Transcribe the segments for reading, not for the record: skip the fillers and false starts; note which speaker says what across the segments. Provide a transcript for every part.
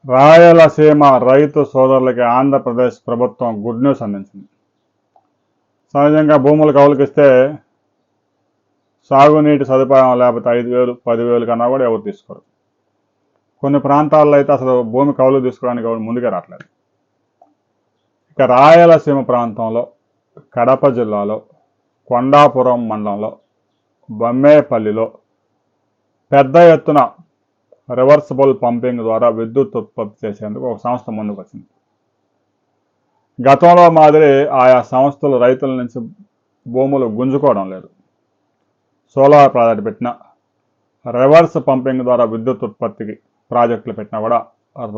Speaker 1: రాయలసీమ రైతు సోదరులకి ఆంధ్రప్రదేశ్ ప్రభుత్వం గుడ్ న్యూస్ అందించింది. సహజంగా భూములు కౌలుకిస్తే సాగునీటి సదుపాయం లేకపోతే 5,000, 10,000 కన్నా కూడా ఎవరు తీసుకోరు. కొన్ని ప్రాంతాల్లో అయితే అసలు భూమి కౌలు తీసుకోవడానికి ఎవరు ముందుకే రావట్లేదు. ఇక రాయలసీమ ప్రాంతంలో కడప జిల్లాలో కొండాపురం మండలంలో బొమ్మేపల్లిలో పెద్ద ఎత్తున రివర్సిబుల్ పంపింగ్ ద్వారా విద్యుత్ ఉత్పత్తి చేసేందుకు ఒక సంస్థ ముందుకు వచ్చింది. గతంలో మాదిరి ఆయా సంస్థలు రైతుల నుంచి భూములు గుంజుకోవడం లేదు. సోలార్ ప్రాజెక్టు పెట్టినా, రివర్స్ పంపింగ్ ద్వారా విద్యుత్ ఉత్పత్తికి ప్రాజెక్టులు పెట్టినా కూడా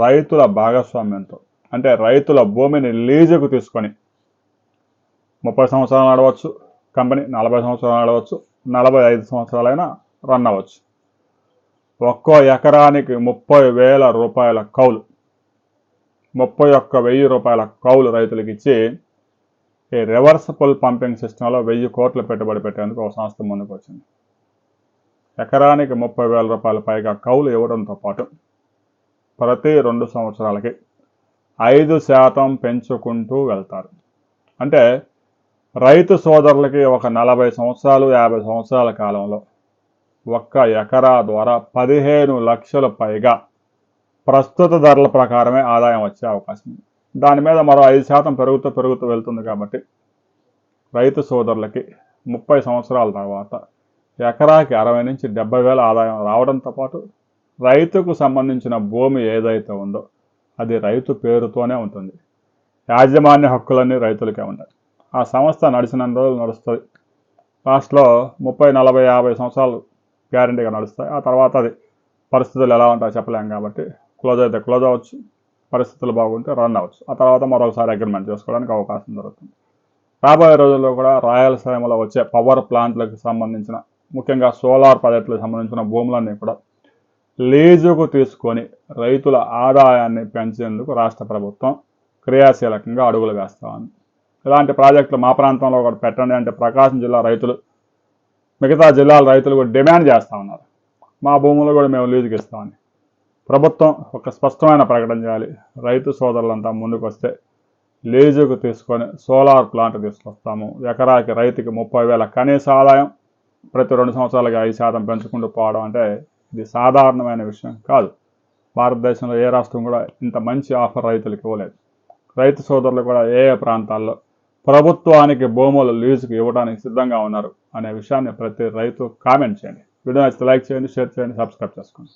Speaker 1: రైతుల భాగస్వామ్యంతో, అంటే రైతుల భూమిని లీజుకు తీసుకొని 30 సంవత్సరాలు నడవచ్చు కంపెనీ, 40 సంవత్సరాలు నడవచ్చు, 45 సంవత్సరాలైనా రన్ అవ్వచ్చు. ఒక్కో ఎకరానికి 30,000 రూపాయల కౌలు, 31,000 రూపాయల కౌలు రైతులకు ఇచ్చి ఈ రివర్సిబుల్ పంపింగ్ సిస్టంలో 1,000 కోట్లు పెట్టుబడి పెట్టేందుకు ఒక సంస్థ ముందుకు వచ్చింది. ఎకరానికి 30,000 రూపాయల పైగా కౌలు ఇవ్వడంతో పాటు ప్రతి 2 సంవత్సరాలకి 5% పెంచుకుంటూ వెళ్తారు. అంటే రైతు సోదరులకి ఒక 40 సంవత్సరాలు 50 సంవత్సరాల కాలంలో ఒక్క ఎకరా ద్వారా 15 లక్షల పైగా ప్రస్తుత ధరల ప్రకారమే ఆదాయం వచ్చే అవకాశం ఉంది. దాని మీద మరో 5% పెరుగుతూ వెళ్తుంది. కాబట్టి రైతు సోదరులకి 30 సంవత్సరాల తర్వాత ఎకరాకి 60 నుంచి 70,000 ఆదాయం రావడంతో పాటు రైతుకు సంబంధించిన భూమి ఏదైతే ఉందో అది రైతు పేరుతోనే ఉంటుంది. యాజమాన్య హక్కులన్నీ రైతులకే ఉంటాయి. ఆ సంస్థ నడిచినంత రోజులు నడుస్తుంది. లాస్ట్లో 30, 40, 50 సంవత్సరాలు గ్యారంటీగా నడుస్తాయి. ఆ తర్వాత అది పరిస్థితులు ఎలా ఉంటాయో చెప్పలేం. కాబట్టి క్లోజ్ అయితే క్లోజ్ అవ్వచ్చు, పరిస్థితులు బాగుంటే రన్ అవ్వచ్చు. ఆ తర్వాత మరొకసారి అగ్రిమెంట్ చేసుకోవడానికి అవకాశం దొరుకుతుంది. రాబోయే రోజుల్లో కూడా రాయలసీమలో వచ్చే పవర్ ప్లాంట్లకు సంబంధించిన, ముఖ్యంగా సోలార్ ప్రాజెక్టులకు సంబంధించిన భూములన్నీ కూడా లీజుకు తీసుకొని రైతుల ఆదాయాన్ని పెంచేందుకు రాష్ట్ర ప్రభుత్వం క్రియాశీలకంగా అడుగులు వేస్తా ఉంది. ఇలాంటి ప్రాజెక్టులు మా ప్రాంతంలో కూడా పెట్టండి అంటే ప్రకాశం జిల్లా రైతులు, మిగతా జిల్లాల రైతులు కూడా డిమాండ్ చేస్తూ ఉన్నారు. మా భూములు కూడా మేము లీజుకి ఇస్తామని. ప్రభుత్వం ఒక స్పష్టమైన ప్రకటన చేయాలి. రైతు సోదరులంతా ముందుకు వస్తే లీజుకు తీసుకొని సోలార్ ప్లాంట్ తీసుకొస్తాము. ఎకరాకి రైతుకి 30,000 కనీస ఆదాయం, ప్రతి 2 సంవత్సరాలకి 5% పెంచుకుంటూ పోవడం అంటే ఇది సాధారణమైన విషయం కాదు. భారతదేశంలో ఏ రాష్ట్రం కూడా ఇంత మంచి ఆఫర్ రైతులకు ఇవ్వలేదు. రైతు సోదరులు కూడా ఏ ప్రాంతాల్లో ప్రభుత్వానికి భూములు లీజుకు ఇవ్వడానికి సిద్ధంగా ఉన్నారు అనే విషయాన్ని ప్రతి రైతు కామెంట్ చేయండి. వీడియో నచ్చితే లైక్ చేయండి, షేర్ చేయండి, సబ్స్క్రైబ్ చేసుకోండి.